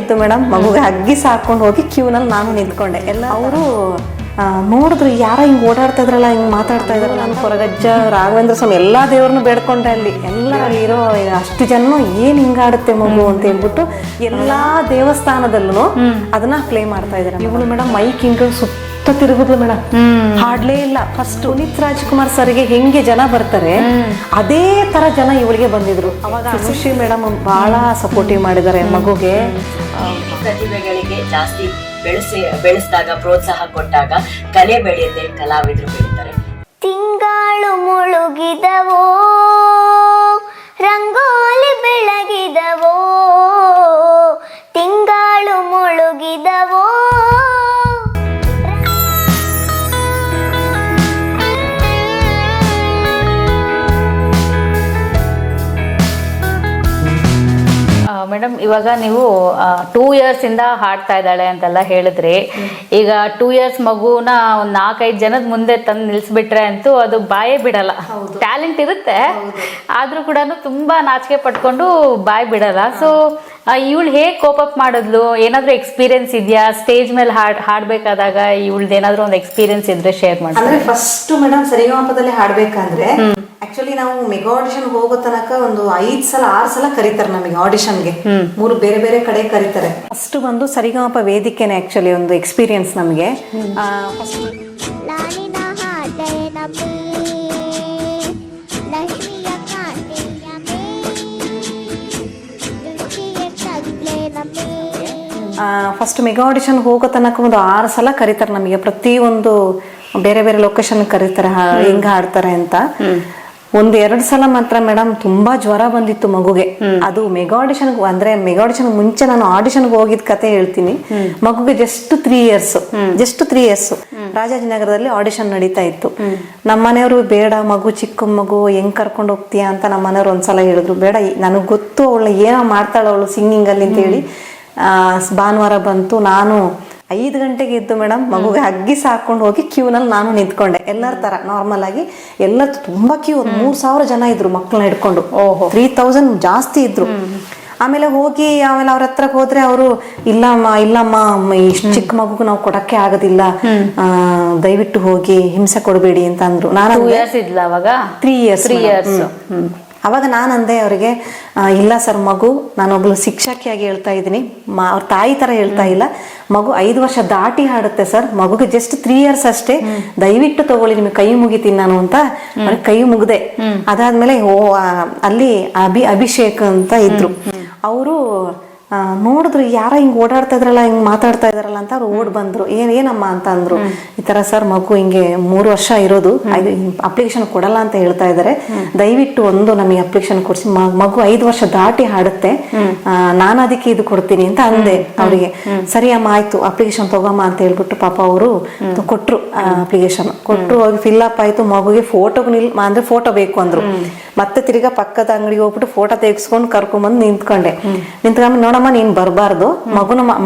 ಇದ್ದು ಮೇಡಮ್, ಮಗುಗೆ ಹಗ್ಗಿ ಸಾಕೊಂಡು ಹೋಗಿ ಕ್ಯೂನಲ್ಲಿ ನಾನು ನಿಂತ್ಕೊಂಡೆ. ಎಲ್ಲ ಅವರು ನೋಡಿದ್ರು ಯಾರ ಹಿಂಗ್ ಓಡಾಡ್ತಾ ಇದ್ರಲ್ಲ, ಹಿಂಗ್ ಮಾತಾಡ್ತಾ ಇದ್ರಲ್ಲ. ನಾನು ಕೊರಗಜ್ಜ, ರಾಘವೇಂದ್ರ ಸ್ವಾಮಿ ಎಲ್ಲಾ ದೇವ್ರನ್ನು ಬೇಡ್ಕೊಂಡೆ. ಅಲ್ಲಿ ಎಲ್ಲರಲ್ಲಿ ಇರೋ ಅಷ್ಟು ಜನ ಏನ್ ಹಿಂಗಾಡುತ್ತೆ ಮಗು ಅಂತ ಹೇಳ್ಬಿಟ್ಟು ಎಲ್ಲಾ ದೇವಸ್ಥಾನದಲ್ಲೂ ಅದನ್ನ ಪ್ಲೇ ಮಾಡ್ತಾ ಇದಾರೆ. ಇವಳು ಮೇಡಮ್ ಮೈಕ್ ಹಿಂಗ ಸುತ್ತ ತಿರುಗುದ್ಲು ಮೇಡಮ್, ಹಾಡ್ಲೇ ಇಲ್ಲ. ಫಸ್ಟ್ ಪುನೀತ್ ರಾಜ್ಕುಮಾರ್ ಸರ್ಗೆ ಹೆಂಗೆ ಜನ ಬರ್ತಾರೆ ಅದೇ ತರ ಜನ ಇವಳಿಗೆ ಬಂದಿದ್ರು. ಅವಾಗ ಖುಷಿ ಮೇಡಮ್ ಬಹಳ ಸಪೋರ್ಟಿವ್ ಮಾಡಿದ್ದಾರೆ ಮಗುಗೆ. ಪ್ರತಿಭೆಗಳಿಗೆ ಜಾಸ್ತಿ ಬೆಳೆಸಿದಾಗ, ಪ್ರೋತ್ಸಾಹ ಕೊಟ್ಟಾಗ ಕಲೆ ಬೆಳೆಯುತ್ತೆ, ಕಲಾವಿದರು ಬೆಳೀತಾರೆ. ತಿಂಗಳು ಮುಳುಗಿದವೋ, ರಂಗೋಲಿ ಬೆಳಗಿದವೋ, ತಿಂಗಳು ಮುಳುಗಿದವೋ. ಮೇಡಮ್, ಇವಾಗ ನೀವು 2 years ಇಂದ ಹಾಡ್ತಾ ಇದ್ದಾಳೆ ಅಂತೆಲ್ಲ ಹೇಳಿದ್ರಿ. ಈಗ 2 years ಮಗುನ ಒಂದ್ 4-5 ಜನದ ಮುಂದೆ ತಂದು ನಿಲ್ಸ್ಬಿಟ್ರೆ ಅಂತೂ ಅದು ಬಾಯೇ ಬಿಡಲ್ಲ. ಟ್ಯಾಲೆಂಟ್ ಇರುತ್ತೆ, ಆದ್ರೂ ಕೂಡ ತುಂಬಾ ನಾಚಿಕೆ ಪಟ್ಕೊಂಡು ಬಾಯ್ ಬಿಡಲ್ಲ. ಸೊ ಇವಳು ಹೇಗೆ ಕೋಪ್ ಅಪ್ ಮಾಡಿದ್ಲು? ಏನಾದ್ರೂ ಎಕ್ಸ್ಪೀರಿಯನ್ಸ್ ಇದೆಯಾ? ಸ್ಟೇಜ್ ಮೇಲೆ ಹಾಡ್ಬೇಕಾದಾಗ ಇವಳ್ದು ಏನಾದ್ರೂ ಒಂದು ಎಕ್ಸ್ಪೀರಿಯನ್ಸ್ ಇದ್ರೆ ಶೇರ್ ಮಾಡಿ. ಅಂದ್ರೆ ಫಸ್ಟ್ ಮೇಡಮ್ ಸರಿಗಮಪದಲ್ಲಿ ಹಾಡ್ಬೇಕಂದ್ರೆ ಆಕ್ಚುಲಿ ನಾವು ಮೆಗಾ ಆಡಿಷನ್ ಹೋಗೋ ತನಕ ಒಂದು 5 ಸಲ 6 ಸಲ ಕರೀತಾರೆ ನಮಗೆ ಆಡಿಷನ್ಗೆ. 3 ಬೇರೆ ಬೇರೆ ಕಡೆ ಕರೀತಾರೆ. ಫಸ್ಟ್ ಬಂದು ಸರಿಗಮಪ ವೇದಿಕೆನೆ ಆಕ್ಚುಲಿ ಒಂದು ಎಕ್ಸ್ಪೀರಿಯನ್ಸ್ ನಮಗೆ. ಫಸ್ಟ್ ಮೆಗಾ ಆಡಿಷನ್ ಹೋಗೋ ತನಕ ಒಂದು 6 ಸಲ ಕರೀತಾರೆ ನಮಗೆ. ಪ್ರತಿಯೊಂದು ಬೇರೆ ಬೇರೆ ಲೊಕೇಶನ್ ಕರೀತಾರೆ ಹೆಂಗ ಹಾಡ್ತಾರೆ ಅಂತ. 1-2 ಸಲ ಮಾತ್ರ ಮೇಡಮ್ ತುಂಬಾ ಜ್ವರ ಬಂದಿತ್ತು ಮಗುಗೆ. ಅದು ಮೆಗಾ ಆಡಿಷನ್ ಅಂದ್ರೆ ಮೆಗಾ ಆಡಿಷನ್ ಮುಂಚೆ ನಾನು ಆಡಿಷನ್ಗೆ ಹೋಗಿದ್ ಕತೆ ಹೇಳ್ತೀನಿ. ಮಗುಗೆ ಜಸ್ಟ್ 3 years ರಾಜಾಜಿನಗರದಲ್ಲಿ ಆಡಿಷನ್ ನಡೀತಾ ಇತ್ತು. ನಮ್ಮ ಮನೆಯವರು ಬೇಡ, ಮಗು ಚಿಕ್ಕ ಮಗು ಹೆಂಗ್ ಕರ್ಕೊಂಡು ಹೋಗ್ತೀಯಾ ಅಂತ ನಮ್ಮ ಮನೆಯವ್ರು ಒಂದ್ಸಲ ಹೇಳಿದ್ರು. ಬೇಡ, ನನಗ್ ಗೊತ್ತು ಅವಳು ಏನೋ ಮಾಡ್ತಾಳ ಅವಳು ಸಿಂಗಿಂಗ್ ಅಲ್ಲಿ ಅಂತ ಹೇಳಿ ಭಾನುವಾರ ಬಂತು. ನಾನು 5 ಗಂಟೆಗೆ ಇದ್ದು ಮೇಡಮ್, ಮಗುಗೆ ಹಗ್ಗಿ ಸಾಕೊಂಡು ಹೋಗಿ ಕ್ಯೂನಲ್ಲಿ ನಾನು ನಿಂತ್ಕೊಂಡೆ. ಎಲ್ಲರ ತರ ನಾರ್ಮಲ್ ಆಗಿ ಎಲ್ಲ ತುಂಬಾ ಕ್ಯೂ, 3,000 ಜನ ಇದ್ರು ಮಕ್ಕಳನ್ನ ಹಿಡ್ಕೊಂಡು. 3,000 ಜಾಸ್ತಿ ಇದ್ರು. ಆಮೇಲೆ ಅವ್ರ ಹತ್ರಕ್ಕೆ ಹೋದ್ರೆ ಅವರು ಇಲ್ಲಮ್ಮ ಇಷ್ಟು ಚಿಕ್ಕ ಮಗುಗೆ ನಾವು ಕೊಡಕ್ಕೆ ಆಗೋದಿಲ್ಲ, ದಯವಿಟ್ಟು ಹೋಗಿ ಹಿಂಸೆ ಕೊಡಬೇಡಿ ಅಂತ ಅಂದ್ರು. ನಾನು 2 years ಇದ್ಲ ಅವಾಗ? 3 years. ಅವಾಗ ನಾನಂದೆ ಅವ್ರಿಗೆ, ಇಲ್ಲ ಸರ್, ಮಗು ನಾನೊಬ್ಳು ಶಿಕ್ಷಕಿಯಾಗಿ ಹೇಳ್ತಾ ಇದ್ದೀನಿ, ಅವ್ರ ತಾಯಿ ತರ ಹೇಳ್ತಾ ಇಲ್ಲ. ಮಗು 5 ವರ್ಷ ದಾಟಿ ಹಾಡುತ್ತೆ ಸರ್, ಮಗುಗೆ ಜಸ್ಟ್ 3 years ಅಷ್ಟೇ, ದಯವಿಟ್ಟು ತಗೊಳ್ಳಿ, ನಿಮಗೆ ಕೈ ಮುಗಿತೀನಿ ನಾನು ಅಂತ ಅವ್ರಿಗೆ ಕೈ ಮುಗ್ದೆ. ಅದಾದ್ಮೇಲೆ ಅಲ್ಲಿ ಅಭಿಷೇಕ್ ಅಂತ ಇದ್ರು. ಅವರು ನೋಡಿದ್ರು ಯಾರ ಹಿಂಗ್ ಓಡಾಡ್ತಾ ಇದ್ರಲ್ಲ, ಹಿಂಗ್ ಮಾತಾಡ್ತಾ ಇದಾರಲ್ಲ ಅಂತ ಅವ್ರು ಓಡ್ ಬಂದ್ರು. ಏನಮ್ಮ ಅಂತ ಅಂದ್ರು. ಈ ತರ ಸರ್, ಮಗು ಹಿಂಗೆ 3 ವರ್ಷ ಇರೋದು, ಅಪ್ಲಿಕೇಶನ್ ಕೊಡಲ್ಲ ಅಂತ ಹೇಳ್ತಾ ಇದಾರೆ, ದಯವಿಟ್ಟು ಒಂದು ನಮಗೆ ಅಪ್ಲಿಕೇಶನ್ ಕೊಡ್ಸಿ, ಮಗು 5 ವರ್ಷ ದಾಟಿ ಹಾಡುತ್ತೆ, ನಾನು ಅದಕ್ಕೆ ಇದು ಕೊಡ್ತೀನಿ ಅಂತ ಅಂದೆ ಅವ್ರಿಗೆ. ಸರಿ ಅಮ್ಮ ಆಯ್ತು, ಅಪ್ಲಿಕೇಶನ್ ತಗೋಮ್ಮ ಅಂತ ಹೇಳ್ಬಿಟ್ಟು ಪಾಪ ಅವರು ಕೊಟ್ರು. ಅಪ್ಲಿಕೇಶನ್ ಕೊಟ್ರು, ಹೋಗಿ ಫಿಲ್ ಅಪ್ ಆಯ್ತು. ಮಗುಗೆ ಅಂದ್ರೆ ಫೋಟೋ ಬೇಕು ಅಂದ್ರು. ಮತ್ತೆ ತಿರ್ಗಾ ಪಕ್ಕದ ಅಂಗಡಿಗೆ ಹೋಗ್ಬಿಟ್ಟು ಫೋಟೋ ತೆಗೆಸ್ಕೊಂಡು ಕರ್ಕೊಂಡ್ಬಂದು ನಿಂತ್ಕೊಂಡೆ. ನಿಂತ್ಕೊಂಡ್ ನೋಡಮ್ಮ, ನೀನ್ ಬರ್ಬಾರ್ದು,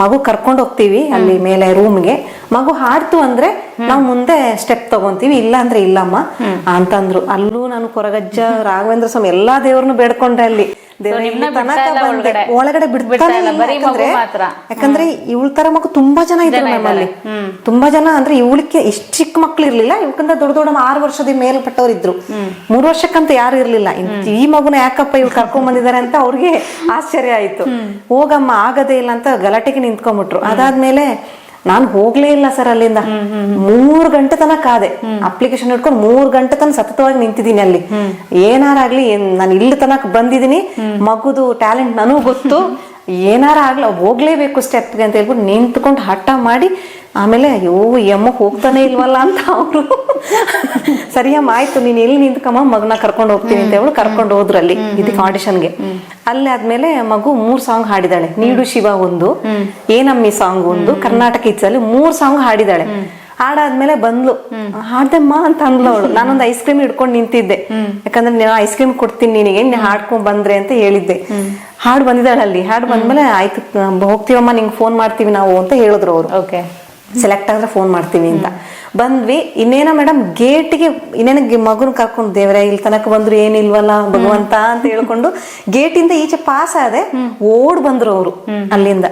ಮಗು ಕರ್ಕೊಂಡು ಹೋಗ್ತೀವಿ ಅಲ್ಲಿ ಮೇಲೆ ರೂಮ್ಗೆ, ಮಗು ಹಾಡ್ತು ಅಂದ್ರೆ ನಾವು ಮುಂದೆ ಸ್ಟೆಪ್ ತಗೊಂತೀವಿ, ಇಲ್ಲ ಅಂದ್ರೆ ಇಲ್ಲಮ್ಮ ಅಂತಂದ್ರು. ಅಲ್ಲೂ ನಾನು ಕೊರಗಜ್ಜ, ರಾಘವೇಂದ್ರ ಸ್ವಾಮಿ ಎಲ್ಲಾ ದೇವ್ರನ್ನು ಬೇಡ್ಕೊಂಡೆ. ಅಲ್ಲಿ ಒಳಗಡೆ ಬಿಡ್ತಾನೆ ಇಲ್ಲ. ಯಾಕಂದ್ರೆ ಇವಳ ತರ ಮಗು ತುಂಬಾ ಜನ ಇದ್ರು ನಮ್ಮಲ್ಲಿ. ತುಂಬಾ ಜನ ಅಂದ್ರೆ ಇವಳಿಗೆ ಇಷ್ಟ ಚಿಕ್ಕ ಮಕ್ಳು ಇರ್ಲಿಲ್ಲ, ಇವಕ್ಕಂತ ದೊಡ್ಡ 6 ವರ್ಷದ ಮೇಲ್ಪಟ್ಟವ್ರು ಇದ್ರು. 3 ವರ್ಷಕ್ಕಂತ ಯಾರು ಇರ್ಲಿಲ್ಲ. ಈ ಮಗುನ ಯಾಕಪ್ಪ ಇವ್ರು ಕರ್ಕೊಂಡ್ ಬಂದಿದ್ದಾರೆ ಅಂತ ಅವ್ರಿಗೆ ಆಶ್ಚರ್ಯ ಆಯ್ತು. ಹೋಗಮ್ಮ, ಆಗದೇ ಇಲ್ಲ ಅಂತ ಗಲಾಟೆಗೆ ನಿಂತ್ಕೊಂಡ್ಬಿಟ್ರು. ಅದಾದ್ಮೇಲೆ ನಾನು ಹೋಗ್ಲೇ ಇಲ್ಲ ಸರ್ ಅಲ್ಲಿಂದ. 3 ಗಂಟೆ ತನಕ ಕಾದೆ, ಅಪ್ಲಿಕೇಶನ್ ಇಟ್ಕೊಂಡು 3 ಗಂಟೆ ತನಕ ಸತತವಾಗಿ ನಿಂತಿದ್ದೀನಿ ಅಲ್ಲಿ. ಏನಾರಾಗ್ಲಿ, ನಾನು ಇಲ್ಲಿ ತನಕ ಬಂದಿದ್ದೀನಿ, ಮಗುದು ಟ್ಯಾಲೆಂಟ್ ನನಗೂ ಗೊತ್ತು, ಏನಾರ ಆಗ್ಲಿ ಹೋಗ್ಲೇಬೇಕು ಸ್ಟೆಪ್ಗೆ ಅಂತ ಹೇಳ್ಬಿಟ್ಟು ನಿಂತ್ಕೊಂಡು ಹಠ ಮಾಡಿ, ಆಮೇಲೆ ಅಯ್ಯೋ ಅಮ್ಮ ಹೋಗ್ತಾನೆ ಇಲ್ವಲ್ಲ ಅಂತ ಅವರು ಸರಿಯಮ್ಮ ಆಯ್ತು, ನೀನ್ ಎಲ್ಲಿ ನಿಂತ್ಕಮ್ಮ, ಮಗನ ಕರ್ಕೊಂಡು ಹೋಗ್ತೀನಿ ಅಂತ ಹೇಳಿ ಕರ್ಕೊಂಡು ಹೋದ್ರು ಅಲ್ಲಿ ಇದಕ್ಕೆ ಆಡಿಷನ್ಗೆ. ಅಲ್ಲಿ ಆದ್ಮೇಲೆ ಮಗು 3 ಸಾಂಗ್ ಹಾಡಿದಾಳೆ. ನೀಡು ಶಿವ ಒಂದು, ಏನಮ್ಮಿ ಸಾಂಗ್ ಒಂದು, ಕರ್ನಾಟಕ ಇಚ್ಚಲ್ಲಿ 3 ಸಾಂಗ್ ಹಾಡಿದಾಳೆ. ಹಾಡಾದ್ಮೇಲೆ ಬಂದ್ಲು, ಹಾಡ್ದಮ್ಮ ಅಂತ ಅಂದ್ಲು ಅವಳು. ನಾನೊಂದು ಐಸ್ ಕ್ರೀಮ್ ಹಿಡ್ಕೊಂಡು ನಿಂತಿದ್ದೆ, ಯಾಕಂದ್ರೆ ನಾನು ಐಸ್ ಕ್ರೀಮ್ ಕೊಡ್ತೀನಿ ನಿನಗೆ, ಹಾಡ್ಕೊಂಡ್ ಬಂದ್ರೆ ಅಂತ ಹೇಳಿದ್ದೆ. ಹಾಡು ಬಂದಿದ್ದಾಳೆ ಅಲ್ಲಿ. ಹಾಡು ಬಂದ್ಮೇಲೆ ಆಯ್ತು ಹೋಗ್ತೀವಮ್ಮ, ನಿಂಗೆ ಫೋನ್ ಮಾಡ್ತೀವಿ ನಾವು ಅಂತ ಹೇಳಿದ್ರು ಅವರು. ಸೆಲೆಕ್ಟ್ ಆದ್ರೆ ಫೋನ್ ಮಾಡ್ತೀವಿ ಅಂತ. ಬಂದ್ವಿ. ಇನ್ನೇನೋ ಮೇಡಮ್ ಗೇಟಿಗೆ ಇನ್ನೇನ ಮಗುನ ಕರ್ಕೊಂಡು ದೇವ್ರೆ ಇಲ್ಲಿ ತನಕ ಬಂದ್ರು ಏನಿಲ್ವಲ್ಲ ಭಗವಂತ ಅಂತ ಹೇಳ್ಕೊಂಡು ಗೇಟಿಂದ ಈಚೆ ಪಾಸ್ ಆದೆ. ಓಡ್ ಬಂದ್ರು ಅವರು ಅಲ್ಲಿಂದ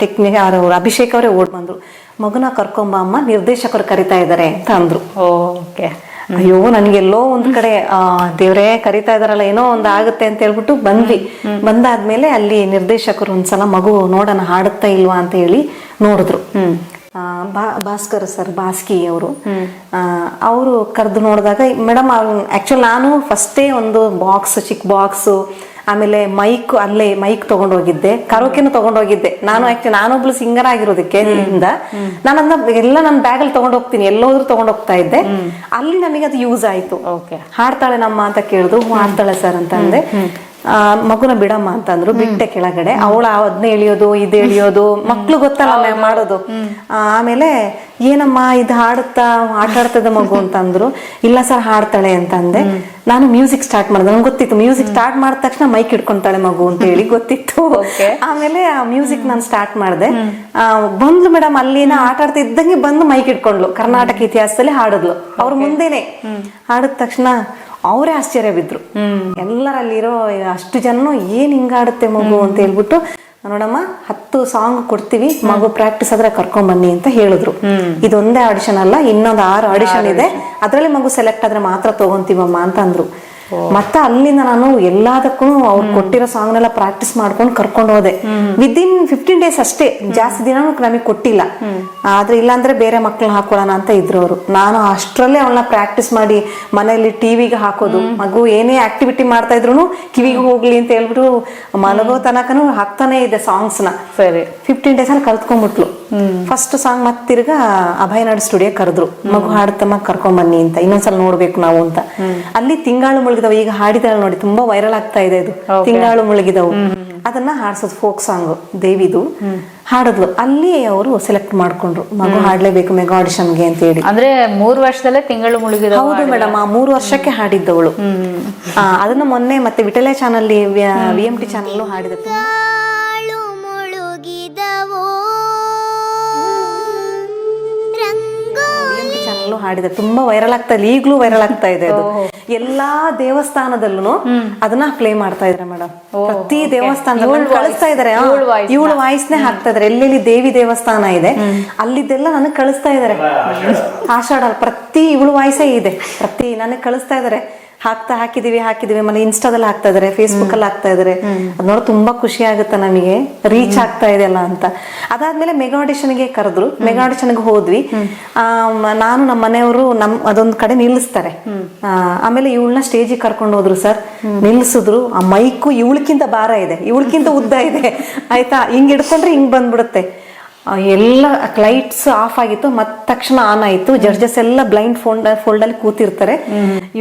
ಟೆಕ್ನಿಕ್ ಅವರು ಅಭಿಷೇಕ್ ಅವರೇ ಓಡ್ ಬಂದ್ರು. ಮಗುನ ಕರ್ಕೊಂಬ ಅಮ್ಮ, ನಿರ್ದೇಶಕರು ಕರಿತಾ ಇದಾರೆ ಅಂತ ಅಂದ್ರು. ಓಕೆ. ಅಯ್ಯೋ ನನ್ಗೆಲ್ಲೋ ಒಂದ್ ಕಡೆ ದೇವ್ರೇ ಕರಿತಾ ಇದಾರಲ್ಲ, ಏನೋ ಒಂದ್ ಆಗುತ್ತೆ ಅಂತ ಹೇಳ್ಬಿಟ್ಟು ಬಂದ್ವಿ. ಬಂದಾದ್ಮೇಲೆ ಅಲ್ಲಿ ನಿರ್ದೇಶಕರು ಒಂದ್ಸಲ ಮಗು ನೋಡೋಣ ಹಾಡುತ್ತಾ ಇಲ್ವಾ ಅಂತ ಹೇಳಿ ನೋಡಿದ್ರು. ಭಾಸ್ಕರ್ ಸರ್, ಬಾಸ್ಕಿ ಅವರು ಅವರು ಕರೆದು ನೋಡಿದಾಗ ಮೇಡಮ್ ಆಕ್ಚುಲಿ ನಾನು ಫಸ್ಟೇ ಒಂದು ಬಾಕ್ಸ್, ಚಿಕ್ಕ ಬಾಕ್ಸ್, ಆಮೇಲೆ ಮೈಕ್, ಅಲ್ಲೇ ಮೈಕ್ ತಗೊಂಡೋಗಿದ್ದೆ, ಕರೋಕೆನು ತಗೊಂಡೋಗಿದ್ದೆ. ನಾನು ಆಕ್ಚುಲಿ ನಾನೊಬ್ಳು ಸಿಂಗರ್ ಆಗಿರೋದಕ್ಕೆ ನಾನು ಎಲ್ಲ ನನ್ನ ಬ್ಯಾಗಲ್ಲಿ ತಗೊಂಡೋಗ್ತೀನಿ, ಎಲ್ಲೋದ್ರೂ ತಗೊಂಡೋಗ್ತಾ ಇದ್ದೆ. ಅಲ್ಲಿ ನಮಗೆ ಅದು ಯೂಸ್ ಆಯ್ತು. ಹಾಡ್ತಾಳೆ ನಮ್ಮ ಅಂತ ಕೇಳಿದ್ರು. ಹಾಡ್ತಾಳೆ ಸರ್ ಅಂತ ಅಂದೆ. ಮಗುನ ಬಿಡಮ್ಮ ಅಂತಂದ್ರು. ಬಿಟ್ಟೆ ಕೆಳಗಡೆ. ಅವಳ ಅದನ್ನ ಎಳಿಯೋದು ಇದು ಎಳಿಯೋದು ಮಕ್ಳು ಗೊತ್ತಲ್ಲ ಮಾಡೋದು. ಆಮೇಲೆ ಏನಮ್ಮ ಇದು ಹಾಡುತ್ತಾ ಆಟ ಆಡ್ತದ ಮಗು ಅಂತಂದ್ರು. ಇಲ್ಲ ಸರ್ ಹಾಡ್ತಾಳೆ ಅಂತಂದೆ. ನಾನು ಮ್ಯೂಸಿಕ್ ಸ್ಟಾರ್ಟ್ ಮಾಡಿದೆ. ನಂಗೆ ಗೊತ್ತಿತ್ತು ಮ್ಯೂಸಿಕ್ ಸ್ಟಾರ್ಟ್ ಮಾಡಿದ ತಕ್ಷಣ ಮೈಕ್ ಇಟ್ಕೊಂತಾಳೆ ಮಗು ಅಂತ ಹೇಳಿ ಗೊತ್ತಿತ್ತು. ಆಮೇಲೆ ಆ ಮ್ಯೂಸಿಕ್ ನಾನು ಸ್ಟಾರ್ಟ್ ಮಾಡಿದೆ. ಬಂದ್ಲು ಮೇಡಮ್, ಅಲ್ಲಿನ ಆಟ ಆಡ್ತಾ ಇದ್ದಂಗೆ ಬಂದು ಮೈಕ್ ಇಟ್ಕೊಂಡ್ಲು. ಕರ್ನಾಟಕ ಇತಿಹಾಸದಲ್ಲಿ ಹಾಡಿದ್ಲು. ಅವ್ರ ಮುಂದೆನೆ ಹಾಡಿದ ತಕ್ಷಣ ಅವರೇ ಆಶ್ಚರ್ಯ ಬಿದ್ರು. ಎಲ್ಲರಲ್ಲಿರೋ ಅಷ್ಟು ಜನ ಏನ್ ಹಿಂಗಾಡುತ್ತೆ ಮಗು ಅಂತ ಹೇಳ್ಬಿಟ್ಟು, ನೋಡಮ್ಮ 10 ಸಾಂಗ್ ಕೊಡ್ತೀವಿ, ಮಗು ಪ್ರಾಕ್ಟೀಸ್ ಆದ್ರೆ ಕರ್ಕೊಂಡ್ ಬನ್ನಿ ಅಂತ ಹೇಳಿದ್ರು. ಇದೊಂದೇ ಆಡಿಷನ್ ಅಲ್ಲ, ಇನ್ನೊಂದು 6 ಆಡಿಷನ್ ಇದೆ, ಅದ್ರಲ್ಲಿ ಮಗು ಸೆಲೆಕ್ಟ್ ಆದ್ರೆ ಮಾತ್ರ ತಗೊಂತೀವಮ್ಮ ಅಂತ ಅಂದ್ರು. ಮತ್ತೆ ಅಲ್ಲಿಂದ ನಾನು ಎಲ್ಲದಕ್ಕೂ ಅವ್ರು ಕೊಟ್ಟಿರೋ ಸಾಂಗ್ ನೆಲ್ಲ ಪ್ರಾಕ್ಟೀಸ್ ಮಾಡ್ಕೊಂಡು ಕರ್ಕೊಂಡು ಹೋದೆ. ವಿದಿನ್ 15 days ಅಷ್ಟೇ, ಜಾಸ್ತಿ ದಿನ ನಮಗೆ ಕೊಟ್ಟಿಲ್ಲ. ಆದ್ರೆ ಇಲ್ಲಾಂದ್ರೆ ಬೇರೆ ಮಕ್ಳನ್ನ ಹಾಕೊಳ್ಳೋಣ ಅಂತ ಇದ್ರು ಅವರು. ನಾನು ಅಷ್ಟರಲ್ಲೇ ಅವಳನ್ನ ಪ್ರಾಕ್ಟೀಸ್ ಮಾಡಿ ಮನೆಯಲ್ಲಿ ಟಿವಿಗೆ ಹಾಕೋದು. ಮಗು ಏನೇ ಆಕ್ಟಿವಿಟಿ ಮಾಡ್ತಾ ಇದ್ರು ಕಿವಿಗೆ ಹೋಗ್ಲಿ ಅಂತ ಹೇಳ್ಬಿಟ್ಟು ಮಲಗೋ ತನಕನು ಹಾಕ್ತಾನೆ ಇದೆ ಸಾಂಗ್ಸ್ ನ. ಸರಿ 15 days ಅಲ್ಲಿ ಕಲ್ತ್ಕೊಂಡ್ಬಿಟ್ಲು. ಫಸ್ಟ್ ಸಾಂಗ್ ಮತ್ತೆ ತಿರ್ಗಾ ಅಭಯನಾಡು ಸ್ಟುಡಿಯೋ ಕರೆದ್ರು. ಮಗು ಹಾಡುತ್ತಮ್ಮ ಕರ್ಕೊಂಡ್ ಬನ್ನಿ ಅಂತ, ಇನ್ನೊಂದ್ಸಲ ನೋಡ್ಬೇಕು ನಾವು ಅಂತ. ಅಲ್ಲಿ ತಿಂಗಾಳು ಮುಳುಗಿದವು, ಈಗ ಹಾಡಿದಾಳೆ ನೋಡಿ, ತುಂಬಾ ವೈರಲ್ ಆಗ್ತಾ ಇದೆ ಇದು, ತಿಂಗಾಳು ಮುಳುಗಿದವು. ಅದನ್ನ ಹಾಡ್ಸೋದು ಫೋಕ್ ಸಾಂಗ್ ದೇವಿದು. ಹಾಡಿದ್ಲು. ಅಲ್ಲಿ ಅವರು ಸೆಲೆಕ್ಟ್ ಮಾಡ್ಕೊಂಡ್ರು, ಮಗು ಹಾಡ್ಲೇಬೇಕು ಮೆಗಾ ಆಡಿಷನ್ಗೆ ಅಂತ ಹೇಳಿ. ಅಂದ್ರೆ 3 ವರ್ಷದಲ್ಲೇ ತಿಂಗಳು ಮುಳುಗಿದ. ಹೌದು ಮೇಡಮ್, ಆ 3 ವರ್ಷಕ್ಕೆ ಹಾಡಿದ್ದವಳು. ಅದನ್ನ ಮೊನ್ನೆ ಮತ್ತೆ ವಿಠಲ ಚಾನಲ್, VMT ಚಾನಲ್ ಹಾಡಿದ. ಹಾಡಿದೆ, ತುಂಬಾ ವೈರಲ್ ಆಗ್ತಾ ಇದೆ, ಈಗ್ಲೂ ವೈರಲ್ ಆಗ್ತಾ ಇದೆ ಅದು. ಎಲ್ಲಾ ದೇವಸ್ಥಾನದಲ್ಲೂ ಅದನ್ನ ಪ್ಲೇ ಮಾಡ್ತಾ ಇದ್ರೆ ಮೇಡಮ್. ಪ್ರತಿ ದೇವಸ್ಥಾನದಲ್ಲೂ ಕಳಿಸ್ತಾ ಇದಾರೆ. ಇವಳು ವಾಯ್ಸ್ನೇ ಹಾಕ್ತಾ ಇದಾರೆ. ಎಲ್ಲೆಲ್ಲಿ ದೇವಿ ದೇವಸ್ಥಾನ ಇದೆ ಅಲ್ಲಿದ್ದೆಲ್ಲ ನನಗ್ ಕಳಿಸ್ತಾ ಇದಾರೆ. ಆಷಾಢ ಪ್ರತಿ ಇವಳು ವಾಯ್ಸೇ ಇದೆ, ಪ್ರತಿ ನನಗ್ ಕಳಿಸ್ತಾ ಇದಾರೆ. ಹಾಕಿದೀವಿ ಆಮೇಲೆ ಇನ್ಸ್ಟಾದಲ್ಲಿ ಹಾಕ್ತಾ ಇದಾರೆ, ಫೇಸ್ಬುಕ್ ಅಲ್ಲಿ ಹಾಕ್ತಾ ಇದಾರೆ. ಅದ್ ನೋಡಿ ತುಂಬಾ ಖುಷಿ ಆಗುತ್ತೆ ನಮಗೆ, ರೀಚ್ ಆಗ್ತಾ ಇದೆಯಲ್ಲ ಅಂತ. ಅದಾದ್ಮೇಲೆ ಮೆಗಾ ಆಡಿಷನ್ಗೆ ಕರೆದ್ರು. ಮೆಗಾ ಆಡಿಷನ್ಗೆ ಹೋದ್ವಿ. ನಾನು ನಮ್ಮ ಮನೆಯವರು ಅದೊಂದ್ ಕಡೆ ನಿಲ್ಲಿಸ್ತಾರೆ. ಆಮೇಲೆ ಇವಳನ್ನ ಸ್ಟೇಜಿಗೆ ಕರ್ಕೊಂಡು ಹೋದ್ರು ಸರ್. ನಿಲ್ಸಿದ್ರು. ಆ ಮೈಕು ಇವಳಕ್ಕಿಂತ ಭಾರ ಇದೆ, ಇವಳಕ್ಕಿಂತ ಉದ್ದ ಇದೆ, ಆಯ್ತಾ. ಹಿಂಗ್ ಹಿಡ್ಕೊಂಡ್ರೆ ಹಿಂಗ್ ಬಂದ್ಬಿಡುತ್ತೆ. ಎಲ್ಲ ಲೈಟ್ಸ್ ಆಫ್ ಆಗಿತ್ತು, ಮತ್ತ ತಕ್ಷಣ ಆನ್ ಆಯ್ತು. ಜಡ್ಜಸ್ ಎಲ್ಲ ಬ್ಲೈಂಡ್ ಫೋಲ್ಡ್ ಅಲ್ಲಿ ಕೂತಿರ್ತಾರೆ.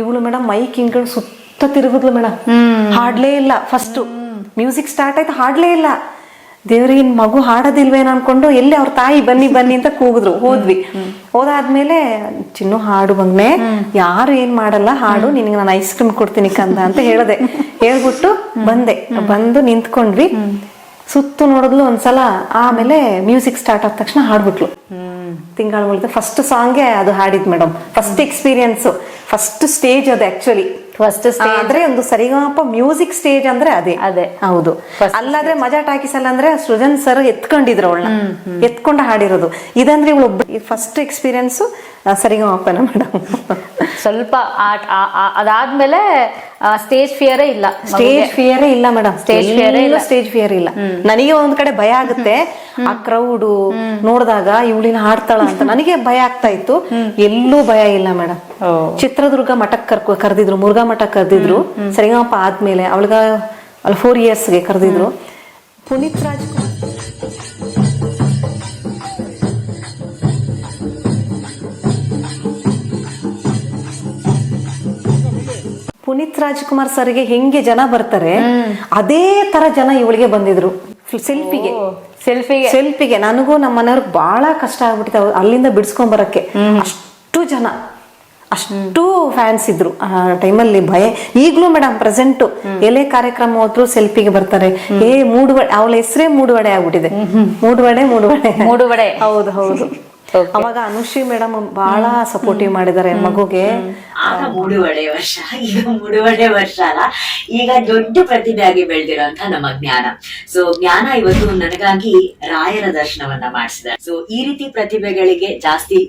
ಇವಳು ಮೇಡಮ್ ಮೈಕ್ ಹಿಂಗ್ ಸುತ್ತ ತಿರುಗಿದ್ಲು ಮೇಡಮ್. ಹಾಡ್ಲೇ ಇಲ್ಲ. ಫಸ್ಟ್ ಮ್ಯೂಸಿಕ್ ಸ್ಟಾರ್ಟ್ ಆಯ್ತು, ಹಾಡ್ಲೇ ಇಲ್ಲ. ದೇವ್ರಿಗೆ ಮಗು ಹಾಡೋದಿಲ್ವೇನ ಅನ್ಕೊಂಡು ಎಲ್ಲಿ ಅವ್ರ ತಾಯಿ ಬನ್ನಿ ಬನ್ನಿ ಅಂತ ಕೂಗಿದ್ರು. ಹೋದಾದ್ಮೇಲೆ ಚಿನ್ನು ಹಾಡು ಬಂಗ್ನೆ, ಯಾರು ಏನ್ ಮಾಡಲ್ಲ, ಹಾಡು, ನಿನಗೆ ನಾನು ಐಸ್ ಕ್ರೀಮ್ ಕೊಡ್ತೀನಿ ಕಂದ ಅಂತ ಹೇಳ್ದೆ. ಹೇಳ್ಬಿಟ್ಟು ಬಂದು ನಿಂತ್ಕೊಂಡ್ವಿ. ಸುತ್ತು ನೋಡಿದ್ಲು ಒಂದ್ಸಲ. ಆಮೇಲೆ ಮ್ಯೂಸಿಕ್ ಸ್ಟಾರ್ಟ್ ಆದ ತಕ್ಷಣ ಹಾಡ್ಬಿಟ್ಲು. ತಿಂಗಳು ಮುಳಿದ ಫಸ್ಟ್ ಸಾಂಗ್ಗೆ ಅದು ಹಾಡಿದ್ madam. First experience, first stage ಅದು. ಆಕ್ಚುಲಿ ಫಸ್ಟ್ ಸ್ಟೇಜ್ ಅಂದ್ರೆ ಒಂದು ಸರಿಗಮಪ ಮ್ಯೂಸಿಕ್ ಸ್ಟೇಜ್ ಅಂದ್ರೆ ಅದೇ ಹೌದು. ಅಲ್ಲಾದ್ರೆ ಮಜಾ ಟಾಕೀಸ್ ಅಲ್ಲ ಅಂದ್ರೆ ಸೃಜನ್ ಸರ್ ಎತ್ಕೊಂಡಿದ್ರು ಅವಳನ್ನ, ಎತ್ಕೊಂಡು ಹಾಡಿರೋದು. ಇದಂದ್ರೆ ಇವಳು ಫಸ್ಟ್ ಎಕ್ಸ್ಪೀರಿಯನ್ಸ್ ಸರಿಗಮಪನ ಮೇಡಮ್. ಸ್ವಲ್ಪ ಅದಾದ್ಮೇಲೆ ಸ್ಟೇಜ್ ಫಿಯರೇ ಇಲ್ಲ. ಸ್ಟೇಜ್ ಫಿಯರೇ ಇಲ್ಲ ಮೇಡಮ್. ಸ್ಟೇಜ್ ಫಿಯರ್ ಇಲ್ಲ. ನನಗೆ ಒಂದ್ ಕಡೆ ಭಯ ಆಗುತ್ತೆ, ಆ ಕ್ರೌಡು ನೋಡಿದಾಗ ಇವಳಿನ ಹಾಡ್ತಾಳ ಅಂತ ನನಗೆ ಭಯ ಆಗ್ತಾ ಇತ್ತು. ಎಲ್ಲೂ ಭಯ ಇಲ್ಲ ಮೇಡಮ್. ಚಿತ್ರದುರ್ಗ ಮಠಕ್ಕೆ ಕರೆದಿದ್ರು, ಮುರುಘಾ ಮಠಕ್ಕೆ ಕರೆದಿದ್ರು. ಸರಿಗಮಪ ಆದ್ಮೇಲೆ ಅವಳಿಗ 4 yearsಗೆ ಕರೆದಿದ್ರು. ಪುನೀತ್ ರಾಜ್ಕುಮಾರ್ ಸರ್ಗೆ ಹೆಂಗೆ ಜನ ಬರ್ತಾರೆ ಅದೇ ತರ ಜನ ಇವಳಿಗೆ ಬಂದಿದ್ರು. ಸೆಲ್ಫಿಗೆ ನನಗೂ ನಮ್ಮ ಮನೆಯವ್ರಿಗೆ ಬಹಳ ಕಷ್ಟ ಆಗ್ಬಿಟ್ಟಿದೆ ಅಲ್ಲಿಂದ ಬಿಡಿಸ್ಕೊಂಡ್ ಬರಕ್ಕೆ. ಅಷ್ಟು ಫ್ಯಾನ್ಸ್ ಇದ್ರು ಆ ಟೈಮಲ್ಲಿ. ಭಯ ಈಗ್ಲೂ ಮೇಡಮ್ ಪ್ರೆಸೆಂಟ್ ಎಲ್ಲೇ ಕಾರ್ಯಕ್ರಮ ಹೋದ್ರು ಸೆಲ್ಫಿಗೆ ಬರ್ತಾರೆ. ಮೂಡುವಡೆ, ಅವಳ ಹೆಸರೇ ಮೂಡುವಡೆ ಆಗ್ಬಿಟ್ಟಿದೆ. ಮೂಡುವಡೆ. ಹೌದು. ಅವಾಗ ಅನುಶ್ರೀ ಮೇಡಮ್ ಬಹಳ ಸಪೋರ್ಟಿವ್ ಮಾಡಿದ್ದಾರೆ ಮಗುಗೆ. ಆಗ ಮೂಡುವಡೆ ವರ್ಷ, ಈಗ ಮೂಡುವಡೆ ವರ್ಷ ಅಲ್ಲ, ಈಗ ದೊಡ್ಡ ಪ್ರತಿಭೆಯಾಗಿ ಬೆಳೆದಿರೋಂತ ನಮ್ಮ ಜ್ಞಾನ. ಸೊ ಜ್ಞಾನ ಇವತ್ತು ನನಗಾಗಿ ರಾಯರ ದರ್ಶನವನ್ನ ಮಾಡಿಸಿದ್ದಾರೆ. ಸೊ ಈ ರೀತಿ ಪ್ರತಿಭೆಗಳಿಗೆ ಜಾಸ್ತಿ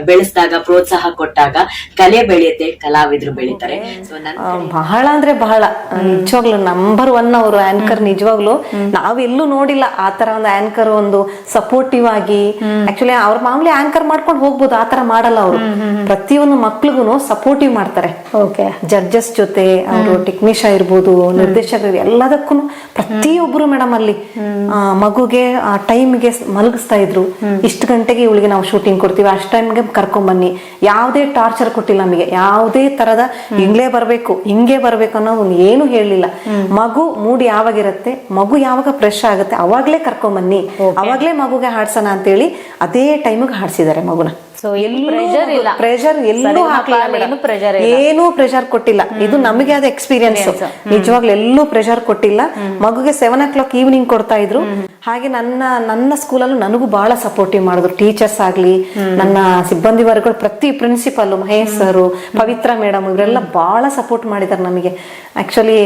ಬೆಳೆಸಿದಾಗ, ಪ್ರೋತ್ಸಾಹ ಕೊಟ್ಟಾಗ ಕಲೆ ಬೆಳೆಯುತ್ತೆ, ಕಲಾವಿದ್ರು ಬೆಳೀತಾರೆ. ಸೊ ಬಹಳ ಅಂದ್ರೆ ಬಹಳ ನಿಜವಾಗ್ಲು ನಂಬರ್ 1 ಅವರು ಆಂಕರ್. ನಿಜವಾಗ್ಲು ನಾವೆಲ್ಲೂ ನೋಡಿಲ್ಲ ಆ ತರ ಒಂದು ಆಂಕರ್, ಒಂದು ಸಪೋರ್ಟಿವ್ ಆಗಿ. ಆಕ್ಚುಲಿ ಅವ್ರ ಮಾಮೂಲಿ ಆಂಕರ್ ಮಾಡ್ಕೊಂಡು ಹೋಗ್ಬೋದು, ಆತರ ಮಾಡಲ್ಲ ಅವರು. ಪ್ರತಿಯೊಂದು ಮಕ್ಳಿಗೂ ಸಪೋರ್ಟಿವ್ ಮಾಡ್ತಾರೆ. ಜಡ್ಜಸ್ ಜೊತೆ ಅವರು ಟೆಕ್ನಿಷಿಯನ್ ಇರ್ಬೋದು, ನಿರ್ದೇಶಕರು, ಎಲ್ಲದಕ್ಕೂ ಪ್ರತಿಯೊಬ್ರು ಮೇಡಮ್ ಅಲ್ಲಿ ಮಗುಗೆ ಆ ಟೈಮ್ಗೆ ಮಲಗಿಸ್ತಾ ಇದ್ರು. ಇಷ್ಟು ಗಂಟೆಗೆ ಇವಳಿಗೆ ನಾವು ಶೂಟಿಂಗ್ ಕೊಡ್ತೀವಿ, ಅಷ್ಟು ಟೈಮ್ಗೆ ಕರ್ಕೊಂಡ್ ಬನ್ನಿ. ಯಾವುದೇ ಟಾರ್ಚರ್ ಕೊಟ್ಟಿಲ್ಲ ನಮಗೆ, ಯಾವುದೇ ತರದ ಹಿಂಗ್ಲೇ ಬರ್ಬೇಕು ಹಿಂಗೆ ಬರ್ಬೇಕು ಅನ್ನೋ ಏನು ಹೇಳಲಿಲ್ಲ. ಮಗು ಮೂಡ್ ಯಾವಾಗಿರುತ್ತೆ, ಮಗು ಯಾವಾಗ ಫ್ರೆಶ್ ಆಗುತ್ತೆ ಅವಾಗ್ಲೇ ಕರ್ಕೊಂಡ್ ಬನ್ನಿ, ಅವಾಗ್ಲೇ ಮಗುಗೆ ಹಾಡ್ಸೋಣ ಅಂತೇಳಿ ಅದೇ ಟೈಮಿಗೆ ಹಾಡ್ಸಿದ್ದಾರೆ ಮಗುನ. ಪ್ರೆಷರ್ ಎಲ್ಲೂ ಹಾಕ್ಲಿಲ್ಲ, ಏನೂ ಪ್ರೆಷರ್ ಕೊಟ್ಟಿಲ್ಲ. ಇದು ನಮಗೆ ಆದ ಎಕ್ಸ್ಪೀರಿಯನ್ಸ್. ನಿಜವಾಗ್ಲೂ ಎಲ್ಲೂ ಪ್ರೆಷರ್ ಕೊಟ್ಟಿಲ್ಲ. ಮಗುಗೆ 7 o'clock ಈವ್ನಿಂಗ್ ಕೊಡ್ತಾ ಇದ್ರು. ಹಾಗೆ ನನ್ನ ಸ್ಕೂಲಲ್ಲೂ ನನಗೂ ಬಹಳ ಸಪೋರ್ಟಿವ್ ಮಾಡಿದ್ರು. ಟೀಚರ್ಸ್ ಆಗ್ಲಿ, ನನ್ನ ಸಿಬ್ಬಂದಿ ವರ್ಗಗಳು, ಪ್ರತಿ ಪ್ರಿನ್ಸಿಪಲ್ ಮಹೇಶ್ ಸರ್, ಪವಿತ್ರ ಮೇಡಮ್, ಇವರೆಲ್ಲ ಬಹಳ ಸಪೋರ್ಟ್ ಮಾಡಿದಾರೆ ನಮಗೆ. ಆಕ್ಚುಲಿ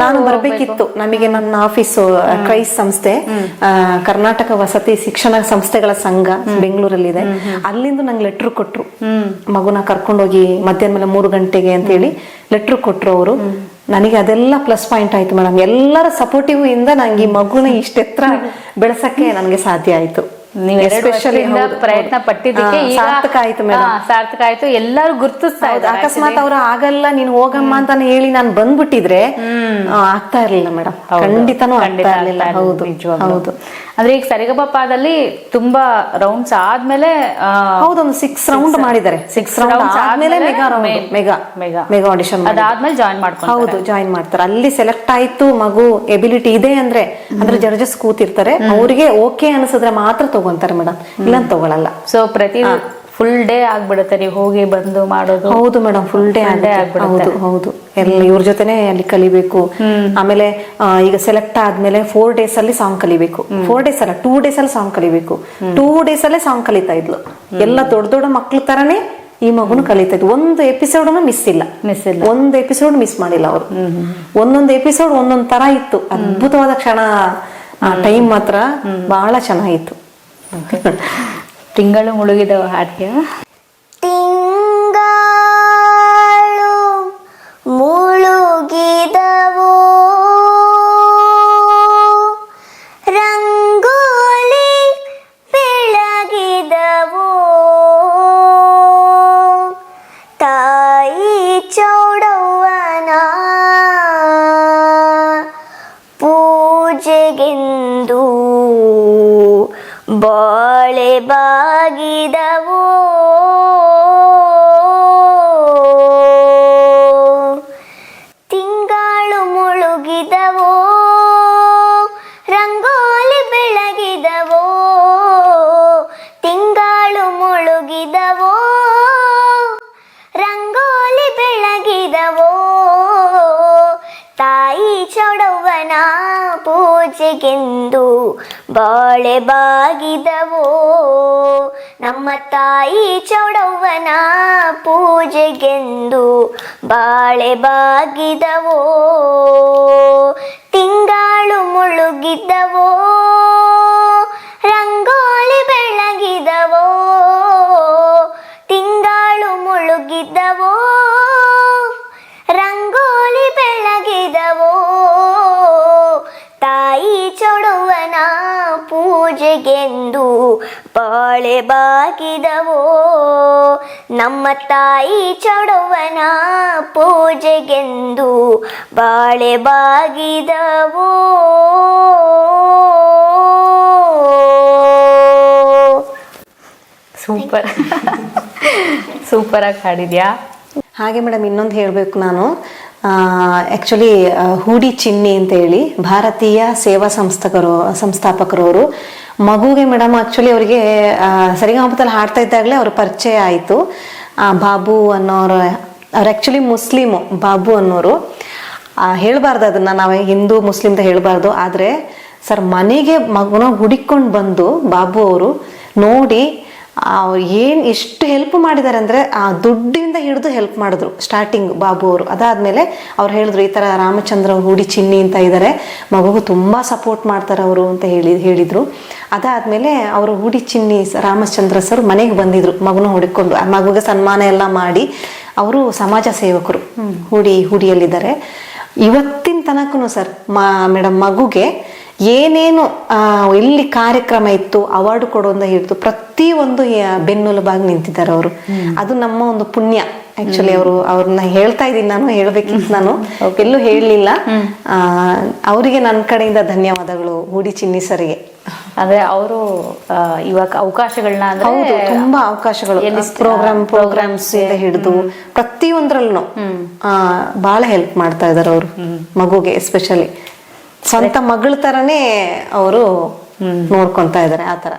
ನಾನು ಬರ್ಬೇಕಿತ್ತು. ನಮಗೆ ನನ್ನ ಆಫೀಸು ಕ್ರೈಸ್ ಸಂಸ್ಥೆ, ಕರ್ನಾಟಕ ವಸತಿ ಶಿಕ್ಷಣ ಸಂಸ್ಥೆಗಳ ಸಂಘ ಬೆಂಗಳೂರಲ್ಲಿದೆ. ಅಲ್ಲಿಂದ ನಂಗೆ ಲೆಟ್ರ್ ಕೊಟ್ರು, ಮಗುನ ಕರ್ಕೊಂಡೋಗಿ ಮಧ್ಯಾಹ್ನ ಮೇಲೆ 3 ಗಂಟೆಗೆ ಅಂತ ಹೇಳಿ ಲೆಟ್ರ್ ಕೊಟ್ರು ಅವರು. ನನಗೆ ಅದೆಲ್ಲ ಪ್ಲಸ್ ಪಾಯಿಂಟ್ ಆಯ್ತು ಮೇಡಮ್. ಎಲ್ಲರ ಸಪೋರ್ಟಿವ್ ಇಂದ ನಂಗೆ ಈ ಮಗುನ ಇಷ್ಟೆತ್ರ ಬೆಳೆಸಕ್ಕೆ ನನಗೆ ಸಾಧ್ಯ ಆಯ್ತು. ಪ್ರಯತ್ನ ಪಟ್ಟಿದ್ದಕ್ಕೆ ಸಾರ್ಥಕ ಆಯ್ತು ಮೇಡಮ್, ಸಾರ್ಥಕ ಆಯ್ತು. ಎಲ್ಲರೂ ಗುರ್ತಿಸ್ತಾ ಇದ್ದಾರೆ. ಅಕಸ್ಮಾತ್ ಅವ್ರು ಆಗಲ್ಲ ನೀನ್ ಹೋಗಮ್ಮ ಅಂತಾನೆ ಹೇಳಿ ನಾನು ಬಂದ್ಬಿಟ್ಟಿದ್ರೆ ಆಗ್ತಾ ಇರ್ಲಿಲ್ಲ ಮೇಡಮ್, ಖಂಡಿತನೂ ಆಗ್ತಾ ಇರ್ಲಿಲ್ಲ. ಹೌದು ಹೌದು. ಅಂದ್ರೆ ಈಗ ಸರಿಗಮಪದಲ್ಲಿ ತುಂಬಾ ರೌಂಡ್ಸ್ ಆದ್ಮೇಲೆ ಹೌದೊಂದು 6 ರೌಂಡ್ ಮಾಡಿದ್ದಾರೆ. 6 ರೌಂಡ್ ಆದ್ಮೇಲೆ ಮೆಗಾ ಆಡಿಷನ್ ಅದಾದ್ಮೇಲೆ ಜಾಯಿನ್ ಮಾಡ್ಕೊಂಡು ಹೌದು ಜಾಯಿನ್ ಮಾಡ್ತಾರೆ. ಅಲ್ಲಿ ಸೆಲೆಕ್ಟ್ ಆಯ್ತು, ಮಗು ಎಬಿಲಿಟಿ ಇದೆ ಅಂದ್ರೆ ಜಡ್ಜಸ್ ಕೂತಿರ್ತಾರೆ, ಅವ್ರಿಗೆ ಓಕೆ ಅನ್ಸಿದ್ರೆ ಮಾತ್ರ ತಗೊಂತಾರೆ ಮೇಡಮ್, ಇಲ್ಲ ತಗೊಳಲ್ಲ. ಸೊ ಪ್ರತಿ ಫುಲ್ ಡೇ ಆಗ್ಬಿಡುತ್ತೆ ನೀವು ಹೋಗಿ ಬಂದು ಮಾಡೋದು? ಹೌದು ಮೇಡಮ್, ಫುಲ್ ಡೇ ಆಗ್ಬಿಡುತ್ತೆ. ಹೌದು, ಎಲ್ಲ ಇವ್ರ ಜೊತೆನೆ ಅಲ್ಲಿ ಕಲಿಬೇಕು. ಆಮೇಲೆ ಈಗ ಸೆಲೆಕ್ಟ್ ಆದ್ಮೇಲೆ 4 days ಅಲ್ಲಿ ಸಾಂಗ್ ಕಲಿಬೇಕು. 4 days ಅಲ್ಲ, 2 days ಅಲ್ಲಿ ಸಾಂಗ್ ಕಲಿಬೇಕು. 2 days ಅಲ್ಲೇ ಸಾಂಗ್ ಕಲಿತಾ ಇದ್ಲು. ಎಲ್ಲ ದೊಡ್ಡ ದೊಡ್ಡ ಮಕ್ಳ ತರನೇ ಈ ಮಗುನು ಕಲಿತಾ ಇದ್ಲು. ಒಂದು ಎಪಿಸೋಡ್ ಮಿಸ್ ಇಲ್ಲ, ಒಂದು ಎಪಿಸೋಡ್ ಮಿಸ್ ಮಾಡಿಲ್ಲ ಅವರು. ಒಂದೊಂದು ಎಪಿಸೋಡ್ ಒಂದೊಂದ್ ತರ ಇತ್ತು. ಅದ್ಭುತವಾದ ಕ್ಷಣ, ಟೈಮ್ ಮಾತ್ರ ಬಹಳ ಚೆನ್ನಾಗಿತ್ತು. ತಿಂಗಳು ಮುಳುಗಿದವ ಹಾಡ್ಯ ತಿಂಗಳು ಮುಳುಗಿದವೋ ರಂಗೋಲಿ ಬೆಳಗಿದವೋ ತಾಯಿ ಚೌಡವ್ವನ ಪೂಜೆಗೆಂದು ಬಾಳೆ ಬಾಗಿದವೋ ತಿಂಗಳು ಮುಳುಗಿದವೋ ರಂಗೋಲಿ ಬೆಳಗಿದವೋ ತಿಂಗಳು ಮುಳುಗಿದವೋ ರಂಗೋಲಿ ಬೆಳಗಿದವೋ ತಾಯಿ ಚೌಡವ್ವನ ಪೂಜೆಗೆಂದು ಬಾಳೆ ಬಾಗಿದವೋ ನಮ್ಮ ತಾಯಿ ಚೌಡವ್ವನ ಪೂಜೆಗೆಂದು ಬಾಳೆ ಬಾಗಿದವೋ ತಿಂಗಳು ಮುಳುಗಿದ್ದವೋ ರಂಗೋಲಿ ಬೆಳಗಿದವೋ ತಿಂಗಳು ಮುಳುಗಿದ್ದವೋ ರಂಗೋಲಿ ಬೆಳಗಿದವೋ ತಾಯಿ ಚೌಡವ್ವನ ಪೂಜೆಗೆಂದು ಬಾಳೆ ಬಾಗಿದವೋ ನಮ್ಮ ತಾಯಿ ಚೌಡವ್ವನ ಪೂಜೆಗೆಂದು ಬಾಳೆ ಬಾಗಿದವೋ. ಸೂಪರ್ ಸೂಪರ್ ಆಗಿ ಹಾಡಿದ್ಯಾ. ಹಾಗೆ ಮೇಡಮ್ ಇನ್ನೊಂದು ಹೇಳಬೇಕು ನಾನು. ಆ್ಯಕ್ಚುಲಿ ಹೂಡಿ ಚಿನ್ನಿ ಅಂತ ಹೇಳಿ ಭಾರತೀಯ ಸೇವಾ ಸಂಸ್ಥಾಪಕರವರು ಮಗುಗೆ ಮೇಡಮ್ ಆ್ಯಕ್ಚುಲಿ ಅವರಿಗೆ ಸರಿಗಮಪದಲ್ಲಿ ಹಾಡ್ತಾ ಇದ್ದಾಗಲೇ ಅವ್ರ ಪರಿಚಯ ಆಯಿತು. ಬಾಬು ಅನ್ನೋರು, ಅವ್ರು ಆ್ಯಕ್ಚುಲಿ ಮುಸ್ಲಿಮು. ಬಾಬು ಅನ್ನೋರು ಹೇಳಬಾರ್ದು, ಅದನ್ನು ನಾವು ಹಿಂದೂ ಮುಸ್ಲಿಮ್ ಅಂತ ಹೇಳಬಾರ್ದು. ಆದರೆ ಸರ್ ಮನೆಗೆ ಮಗುನ ಹುಡಿಕೊಂಡು ಬಂದು ಬಾಬು ಅವರು ನೋಡಿ ಅವ್ರು ಏನು ಎಷ್ಟು ಹೆಲ್ಪ್ ಮಾಡಿದ್ದಾರೆ ಅಂದರೆ ಆ ದುಡ್ಡಿಂದ ಹಿಡಿದು ಹೆಲ್ಪ್ ಮಾಡಿದ್ರು ಸ್ಟಾರ್ಟಿಂಗ್ ಬಾಬು ಅವರು. ಅದಾದಮೇಲೆ ಅವ್ರು ಹೇಳಿದ್ರು ಈ ಥರ ರಾಮಚಂದ್ರ ಹುಡಿ ಚಿನ್ನಿ ಅಂತ ಇದ್ದಾರೆ, ಮಗುಗೂ ತುಂಬ ಸಪೋರ್ಟ್ ಮಾಡ್ತಾರೆ ಅವರು ಅಂತ ಹೇಳಿದರು. ಅದಾದಮೇಲೆ ಅವರು ಹುಡಿ ಚಿನ್ನಿ ರಾಮಚಂದ್ರ ಸರ್ ಮನೆಗೆ ಬಂದಿದ್ರು ಮಗುನ ಹುಡುಕೊಂಡು, ಆ ಮಗುಗೆ ಸನ್ಮಾನ ಎಲ್ಲ ಮಾಡಿ. ಅವರು ಸಮಾಜ ಸೇವಕರು, ಹುಡಿಯಲ್ಲಿದ್ದಾರೆ. ಇವತ್ತಿನ ತನಕನೂ ಸರ್ ಮೇಡಮ್ ಮಗುಗೆ ಏನೇನು ಎಲ್ಲಿ ಕಾರ್ಯಕ್ರಮ ಇತ್ತು ಅವಾರ್ಡ್ ಕೊಡೋದ ಹಿಡಿದು ಪ್ರತಿಯೊಂದು ಬೆನ್ನೆಲುಬಾಗಿ ನಿಂತಿದ್ದಾರೆ ಅವರು. ಅದು ನಮ್ಮ ಒಂದು ಪುಣ್ಯ. ಆಕ್ಚುಲಿ ಅವ್ರನ್ನ ಹೇಳ್ತಾ ಇದ್ದೀನಿ, ನಾನು ಹೇಳ್ಬೇಕಿತ್ತು, ನಾನು ಎಲ್ಲೂ ಹೇಳಲಿಲ್ಲ. ಅವರಿಗೆ ನನ್ನ ಕಡೆಯಿಂದ ಧನ್ಯವಾದಗಳು ಹುಡಿ ಚಿನ್ನಿ ಸರ್ಗೆ. ಅಂದ್ರೆ ಅವರು ಇವಾಗ ಅವಕಾಶಗಳನ್ನ ಹೌದು, ತುಂಬಾ ಅವಕಾಶಗಳು, ಪ್ರೋಗ್ರಾಮ್ಸ್ ಇಂದ ಹಿಡಿದು ಪ್ರತಿಯೊಂದ್ರಲ್ಲೂ ಬಹಳ ಹೆಲ್ಪ್ ಮಾಡ್ತಾ ಇದಾರೆ ಅವರು ಮಗುಗೆ. ಎಸ್ಪೆಷಲಿ ಸ್ವಂತ ಮಗಳ ತರನೇ ಅವರು ನೋಡ್ಕೊಂತಾ ಇದಾರೆ, ಆ ತರ.